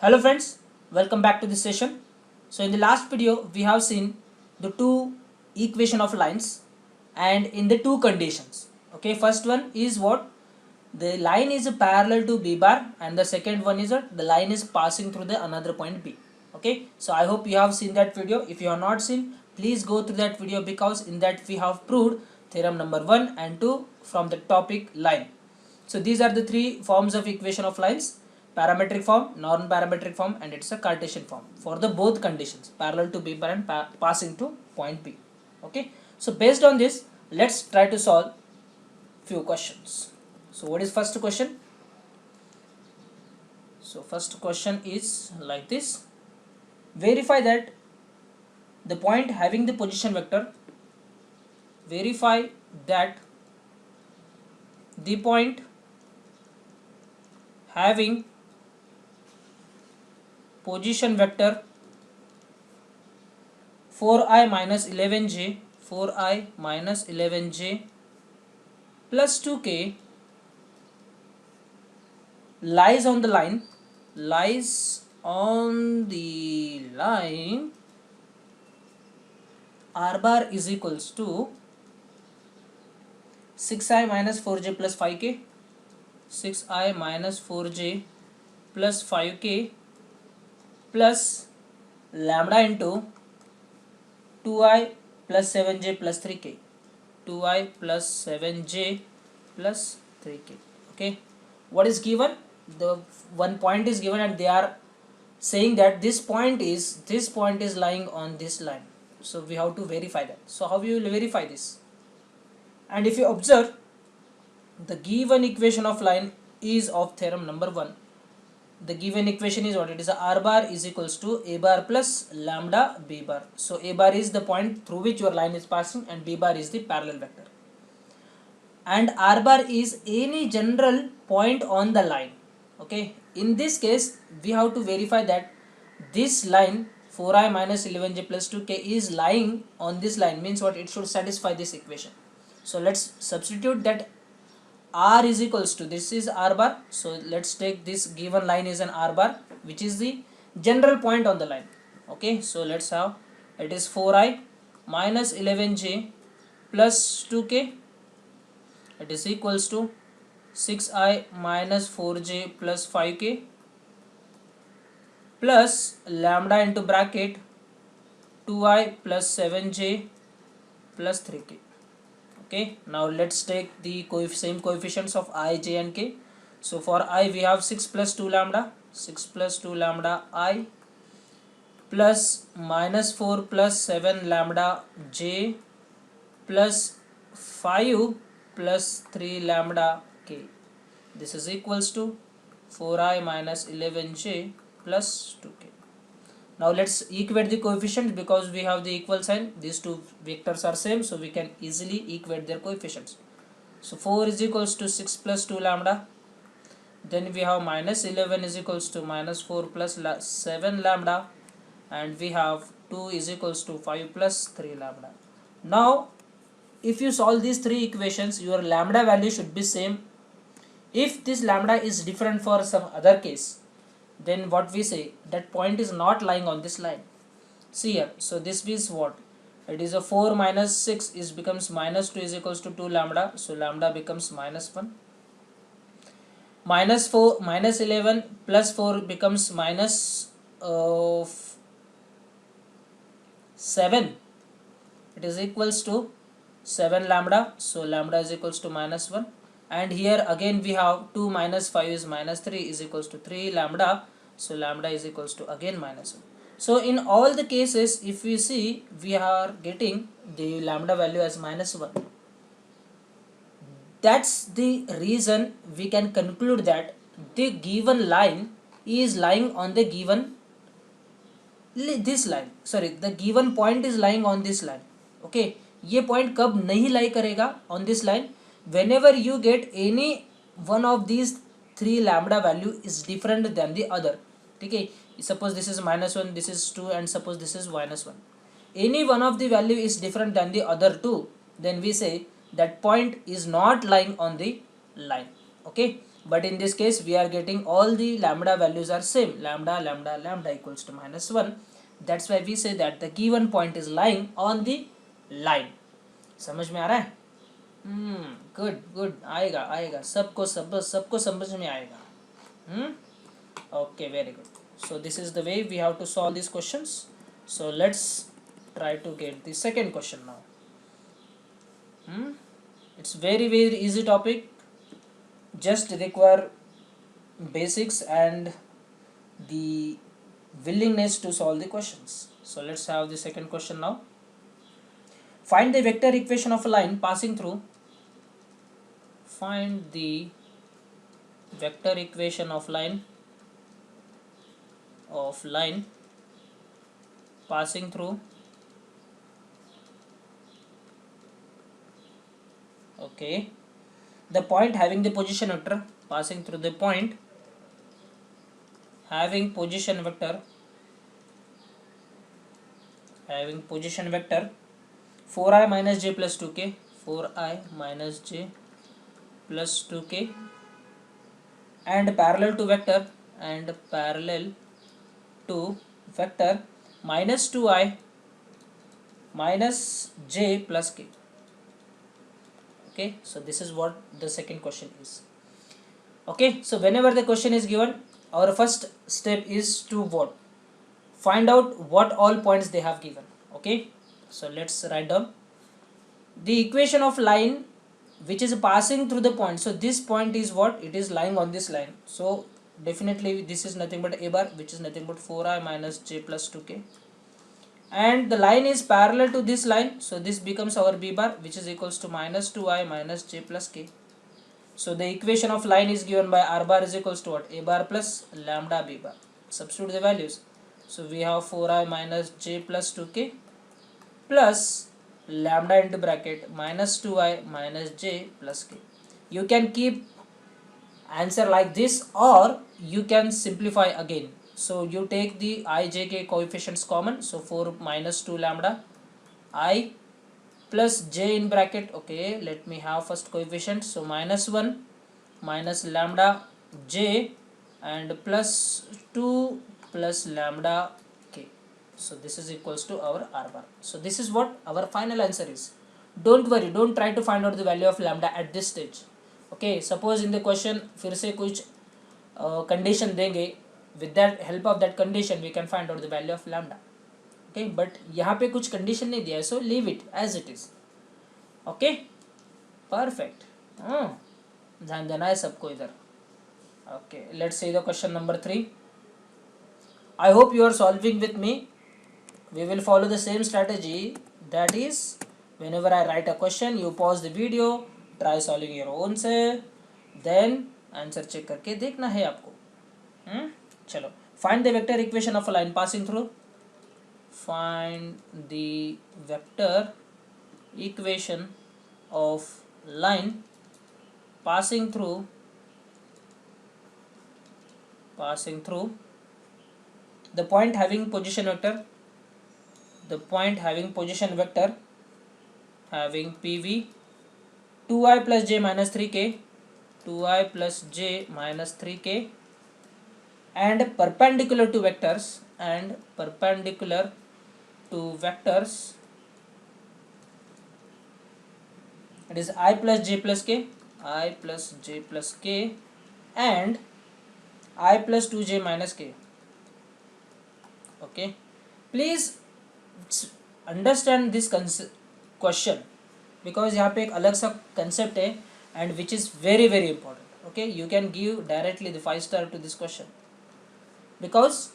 Hello friends, welcome back to this session. So in the last video we have seen the two equation of lines and in the two conditions. Okay, first one is what? The line is parallel to B bar and the second one is that the line is passing through the another point B. Okay, so I hope you have seen that video. If you have not seen, please go through that video because in that we have proved theorem number 1 and 2 from the topic line. So these are the three forms of equation of lines: parametric form, non-parametric form, and it's a Cartesian form for the both conditions, parallel to B bar and passing to point P. Okay, so based on this, let's try to solve few questions. So what is first question? So first question is like this: verify that the point having the position vector, verify that the point having position vector 4i minus 11j 4i minus 11j plus 2k lies on the line r bar is equals to 6i minus 4j plus 5k 6i minus 4j plus 5k plus lambda into 2i plus 7j plus 3k 2i plus 7j plus 3k. Okay, what is given? The one point is given and they are saying that this point is lying on this line, so we have to verify that. So how you will verify this? And if you observe, the given equation of line is of theorem number 1. The given equation is what? It is a r bar is equals to a bar plus lambda b bar. So a bar is the point through which your line is passing and b bar is the parallel vector, and r bar is any general point on the line. Okay, in this case we have to verify that this line 4i minus 11j plus 2k is lying on this line, means what? It should satisfy this equation. So let's substitute that r is equals to, this is r bar, so let's take this given line is an r bar which is the general point on the line. Okay, so let's have it is 4i minus 11j plus 2k, it is equals to 6i minus 4j plus 5k plus lambda into bracket 2i plus 7j plus 3k. Okay, now let's take the same coefficients of I, j and k. So for I we have 6 plus 2 lambda I plus minus 4 plus 7 lambda j plus 5 plus 3 lambda k. This is equals to 4i minus 11j plus 2k. Now let's equate the coefficients because we have the equal sign. These two vectors are same, so we can easily equate their coefficients. So 4 is equals to 6 plus 2 lambda. Then we have minus 11 is equals to minus 4 plus 7 lambda. And we have 2 is equals to 5 plus 3 lambda. Now if you solve these three equations, your lambda value should be same. If this lambda is different for some other case, then what we say, that point is not lying on this line. See here, so this is what? It is a 4 minus 6 is becomes minus 2 is equals to 2 lambda, so lambda becomes minus 1. Minus 4 minus 11 plus 4 becomes minus 7, it is equals to 7 lambda, so lambda is equals to minus 1. And here again we have 2 minus 5 is minus 3 is equals to 3 lambda, so lambda is equals to again minus 1. So in all the cases, if we see, we are getting the lambda value as minus 1. That's the reason we can conclude that the given line is lying on the given this line, sorry, the given point is lying on this line. Okay, ये point कब नहीं lie करेगा on this line? Whenever you get any one of these three lambda value is different than the other. Okay, suppose this is minus 1, this is 2, and suppose this is minus 1. Any one of the value is different than the other two, then we say that point is not lying on the line. Okay, but in this case we are getting all the lambda values are same, lambda lambda lambda equals to -1. That's why we say that the given point is lying on the line. समझ में आ रहा है? Good good, आएगा आएगा, सबको समझ में आएगा. Okay, very good. So this is the way we have to solve these questions. So let's try to get the second question now. It's very easy topic, just require basics and the willingness to solve the questions. So let's have the second question now. Find the vector equation of a line passing through. Find the vector equation of line passing through. Okay, the point having the position vector passing through the point having position vector 4i minus j plus 2k, 4i minus j plus 2k, and parallel to vector minus 2i minus j plus k. Okay, so this is what the second question is. Okay, so whenever the question is given, our first step is to what? Find out what all points they have given. Okay, so let's write down the equation of line which is passing through the point. So this point is what? It is lying on this line. So definitely this is nothing but a bar, which is nothing but 4i minus j plus 2k, and the line is parallel to this line, so this becomes our b bar, which is equals to minus 2i minus j plus k. So the equation of line is given by r bar is equals to what? A bar plus lambda b bar. Substitute the values. So we have 4i minus j plus 2k plus lambda into bracket minus 2i minus j plus k. You can keep answer like this, or you can simplify again. So you take the I, j, k coefficients common. So 4 minus 2 lambda I plus j in bracket. Okay, let me have first coefficient. So minus 1 minus lambda j and plus 2 plus lambda k. So this is equals to our r bar. So this is what our final answer is. Don't worry, don't try to find out the value of lambda at this stage. Okay, suppose in the question फिर से कुछ condition देंगे, with that help of that condition we can find out the value of lambda. Okay, but यहाँ पे कुछ condition नहीं दिया है, so leave it as it is. Okay, perfect. ध्यान देना है सबको इधर. Okay, let's see the question number 3. I hope you are solving with me. We will follow the same strategy, that is whenever I write a question you pause the video, try solving your own self, then answer check करके देखना है आपको. चलो, find the vector equation of a line passing through. Find the vector equation of line passing through the point having position vector, having PV 2i plus j minus 3k, and perpendicular to vectors, it is I plus j plus k and I plus 2j minus k. Okay, please understand this question, because यहाँ पे एक अलग सा concept है and which is very important. Okay, you can give directly the 5 star to this question because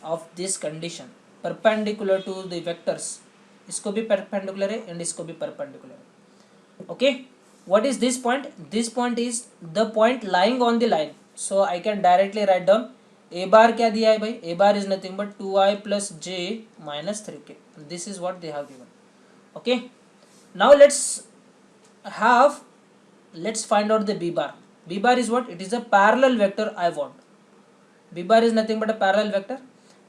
of this condition, perpendicular to the vectors. इसको भी perpendicular है and इसको भी perpendicular है. Okay, what is this point? This point is the point lying on the line. So I can directly write down a bar. क्या दिया है भाई? A bar is nothing but 2i plus j minus 3k. This is what they have given. Okay, now let's find out the b bar. B bar is what? It is a parallel vector I want. B bar is nothing but a parallel vector,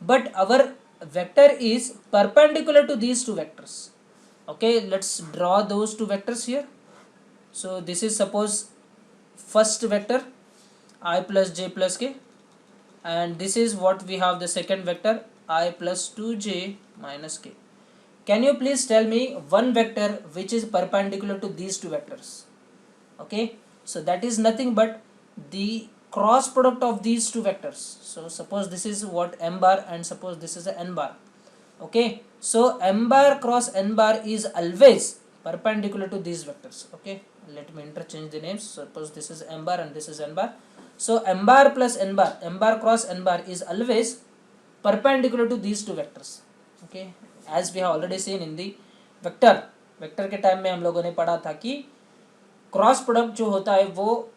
but our vector is perpendicular to these two vectors. Okay, let's draw those two vectors here. So this is suppose first vector I plus j plus k, and this is what we have the second vector I plus 2j minus k. Can you please tell me one vector which is perpendicular to these two vectors? Okay, so that is nothing but the cross product of these two vectors. So suppose this is what m bar and suppose this is a n bar. Okay, so m bar cross n bar is always perpendicular to these vectors. Okay, let me interchange the names. Suppose this is m bar and this is n bar. So m bar plus n bar, m bar cross n bar is always perpendicular to these two vectors. Okay, as we have already seen in the vector के time में हम लोगों ने पढ़ा था कि cross product जो होता है वो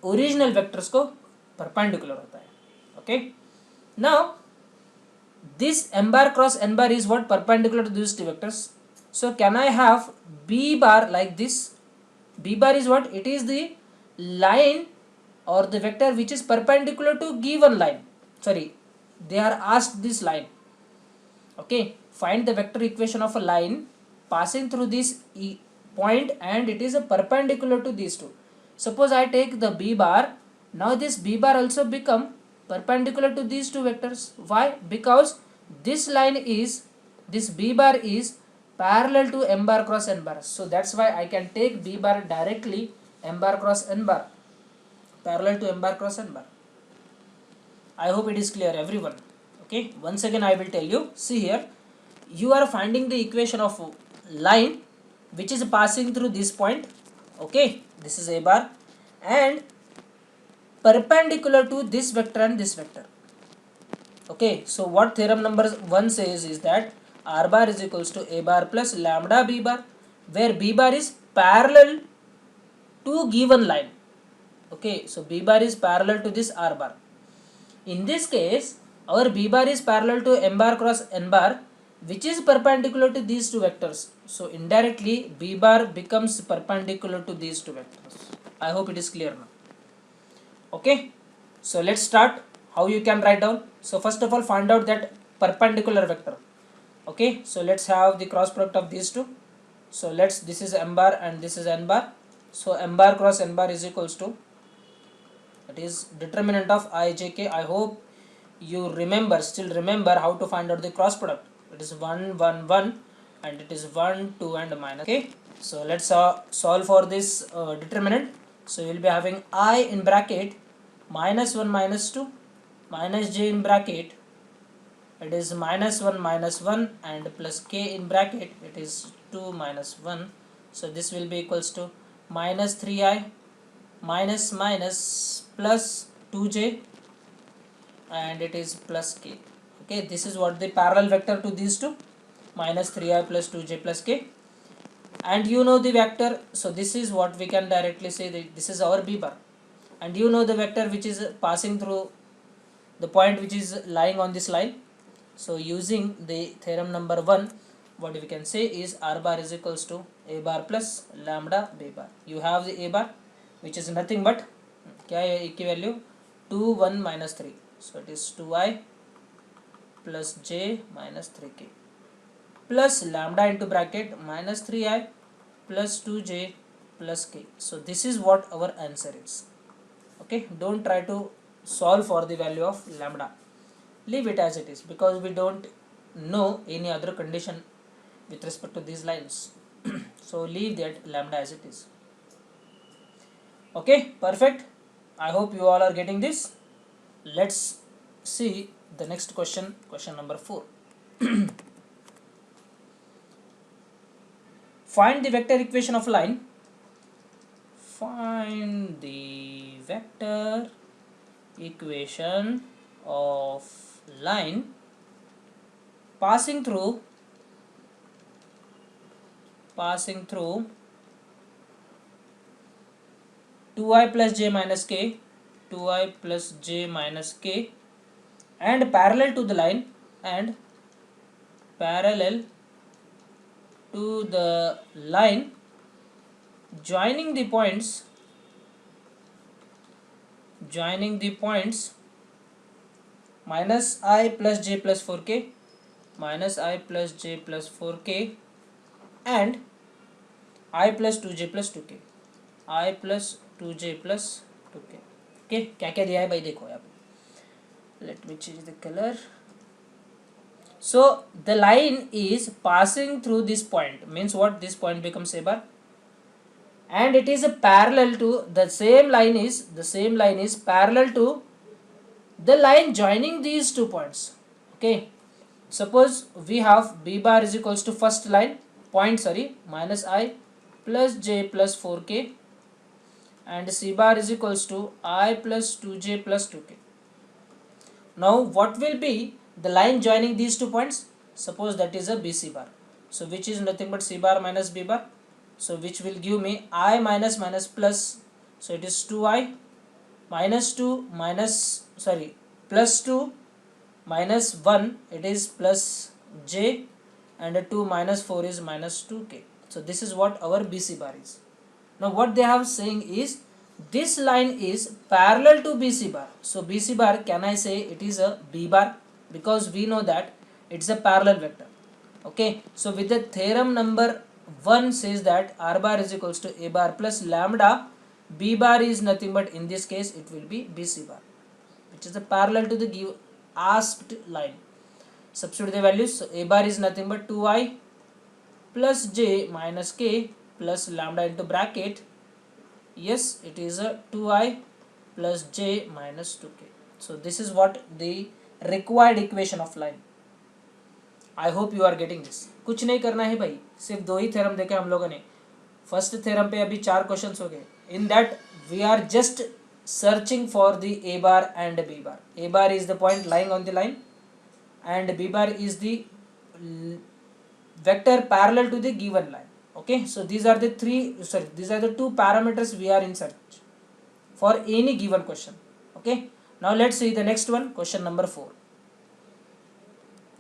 ओरिजिनल वेक्टर्स को परपेंडिकुलर होता है. Okay, now this m bar cross n bar is what perpendicular to these two vectors. So can I have b bar like this? B bar is what? It is the line or the vector which is perpendicular to given line. Sorry, they are asked this line. Okay, find the vector equation of a line passing through this point and it is a perpendicular to these two. Suppose I take the b bar. Now this b bar also become perpendicular to these two vectors. Why? Because this line is, this b bar is parallel to m bar cross n bar. So that's why I can take b bar directly m bar cross n bar, parallel to m bar cross n bar. I hope it is clear everyone. Okay, once again I will tell you. See here, you are finding the equation of line which is passing through this point. Okay, this is a bar and perpendicular to this vector and this vector. Okay, so what theorem number 1 says is that r bar is equals to a bar plus lambda b bar, where b bar is parallel to given line. Okay, so b bar is parallel to this r bar. In this case, our b bar is parallel to m bar cross n bar, which is perpendicular to these two vectors. So indirectly b bar becomes perpendicular to these two vectors. I hope it is clear now. Okay, so let's start how you can write down. So first of all, find out that perpendicular vector. Okay, so let's have the cross product of these two. So this is m bar and this is n bar. So m bar cross n bar is equals to, that is determinant of I j k. I hope you still remember how to find out the cross product. It is 1 1 1 and it is 1 2 and minus. Okay, so let's solve for this determinant. So you will be having I in bracket minus 1 minus 2 minus j in bracket, it is minus 1 and plus k in bracket, it is 2 minus 1. So this will be equals to minus 3i minus minus plus 2j and it is plus k. Okay, this is what the parallel vector to these two, minus 3i plus 2j plus k. And you know the vector, so this is what we can directly say that this is our b bar, and you know the vector which is passing through the point which is lying on this line. So using the theorem number 1, what we can say is r bar is equals to a bar plus lambda b bar. You have the a bar which is nothing but क्या है a की value 2 1 minus 3, so it is 2i plus j minus 3k plus lambda into bracket minus 3i plus 2j plus k. So this is what our answer is. Okay, don't try to solve for the value of lambda, leave it as it is, because we don't know any other condition with respect to these lines. So leave that lambda as it is. Okay, perfect. I hope you all are getting this. Let's see the next question, question number 4. Find the vector equation of line. Find the vector equation of line passing through 2i plus j minus k, 2i plus j minus k, and parallel to the line, joining the points minus I plus j plus 4k, and I plus 2j plus 2k, okay, क्या क्या दिया है भाई देखो यहाँ पे, let me change the colour. So the line is passing through this point, means what, this point becomes a bar, and it is a parallel to the same line is parallel to the line joining these 2 points. Okay, suppose we have b bar is equals to first line point, sorry, minus I plus j plus 4k, and c bar is equals to I plus 2j plus 2k. Now what will be the line joining these 2 points? Suppose that is a BC bar. So which is nothing but C bar minus B bar. So which will give me I minus minus plus. So it is 2I minus 2 minus, sorry, plus 2 minus 1, it is plus J, and 2 minus 4 is minus 2K. So this is what our BC bar is. Now what they have saying is this line is parallel to BC bar. So BC bar, can I say it is a B bar, because we know that it's a parallel vector. Okay, so with the theorem number 1 says that R bar is equals to A bar plus lambda, B bar is nothing but, in this case it will be BC bar, which is a parallel to the asked line. Substitute the values. So A bar is nothing but 2I plus J minus K plus lambda into bracket. Yes, it is a 2I plus J minus 2K. So this is what the required equation of line. I hope you are getting this. कुछ नहीं करना है भाई, सिर्फ 2 ही theorem देखे हम लोगों ने. फर्स्ट थ्योरम पे अभी 4 क्वेश्चन हो गए. In that we are just searching for the A bar and B bar. A bar is the point lying on the line and b bar is the vector parallel to the given line. Okay, so these are the these are the 2 parameters we are in search for any given question. Okay, now let's see the next one, question number 4,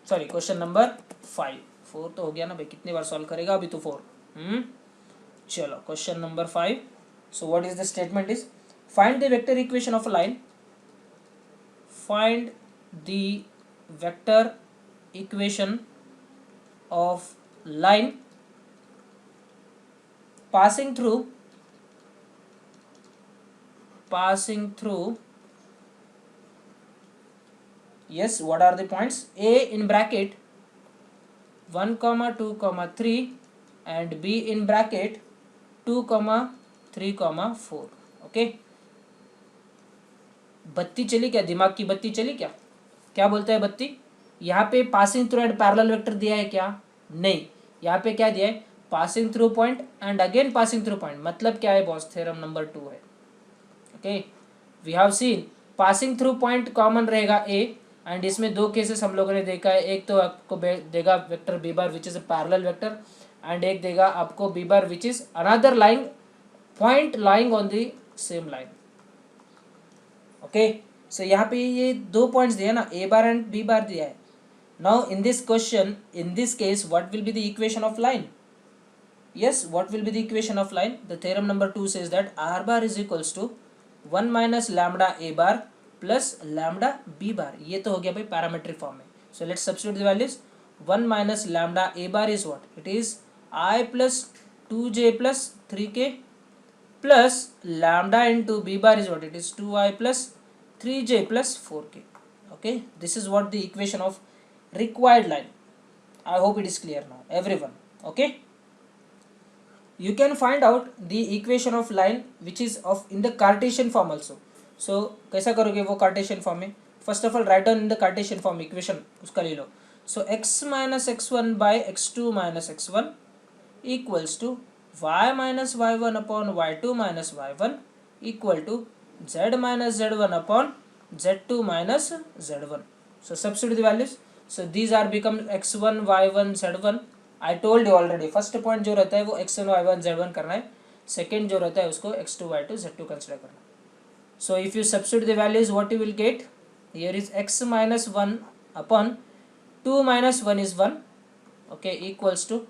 sorry question number 5. 4 तो हो गया ना भाई, कितनी बार solve करेगा अभी तो 4. चलो question number 5. so what is the statement is, find the vector equation of a line, find the vector equation of line passing through yes, what are the points? A in bracket 1 2 3 and B in bracket 2 3 4. Okay, बत्ती चली क्या, दिमाग की बत्ती चली क्या? क्या बोलता है बत्ती? यहाँ पे passing through and parallel vector दिया है क्या? नहीं. यहाँ पे क्या दिया है? Passing through point and again passing through point. मतलब क्या है बॉस? थ्योरम नंबर 2 है. Okay, we have seen passing through point common रहेगा ए, एंड इसमें 2 केसेस हम लोगों ने देखा है. एक तो आपको देगा vector B bar which is a parallel vector, and एक देगा आपको B bar which is another line point lying on the same line. Okay, so यहाँ पे ये 2 पॉइंट्स दिया ना, ए बार एंड बी बार दिया है. Now in this question, in this case what will be the equation of line? Yes, what will be the equation of line? The theorem number 2 says that R bar is equals to 1 minus lambda A bar plus lambda B bar. ये तो हो गया भाई parametric form में. So let's substitute the values. 1 minus lambda A bar is what? It is I plus 2j plus 3k plus lambda into B bar is what? It is 2i plus 3j plus 4k. Okay, this is what the equation of required line. I hope it is clear now everyone. Okay, you can find out the equation of line which is of in the Cartesian form also. So कैसा करोगे वो Cartesian form में? First of all write down in the Cartesian form equation, उसका ले लो. So x minus x1 by x2 minus x1 equals to y minus y1 upon y2 minus y1 equal to z minus z1 upon z2 minus z1. So substitute the values. So these are become x1 y1 z1. I told you already, first point जो रहता है वो x1 y1 z1 करना है, second जो रहता है उसको x2 y2 z2 consider करना है. So if you substitute the values, what you will get? Here is x minus 1 upon 2 minus 1 is 1. Okay, equals to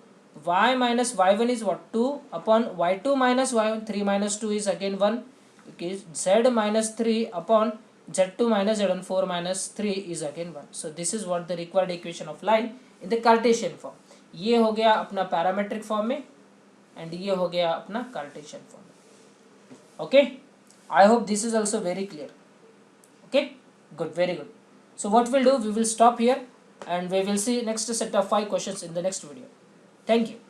y minus y1 is what? 2 upon y2 minus y1, 3 minus 2 is again 1. Okay, z minus 3 upon z2 minus z1, 4 minus 3 is again 1. So this is what the required equation of line in the Cartesian form. ये हो गया अपना parametric form में, and ये हो गया अपना Cartesian form में. Okay, I hope this is also very clear. Okay, good, very good. So what we'll do, we will stop here and we will see next set of 5 questions in the next video. Thank you.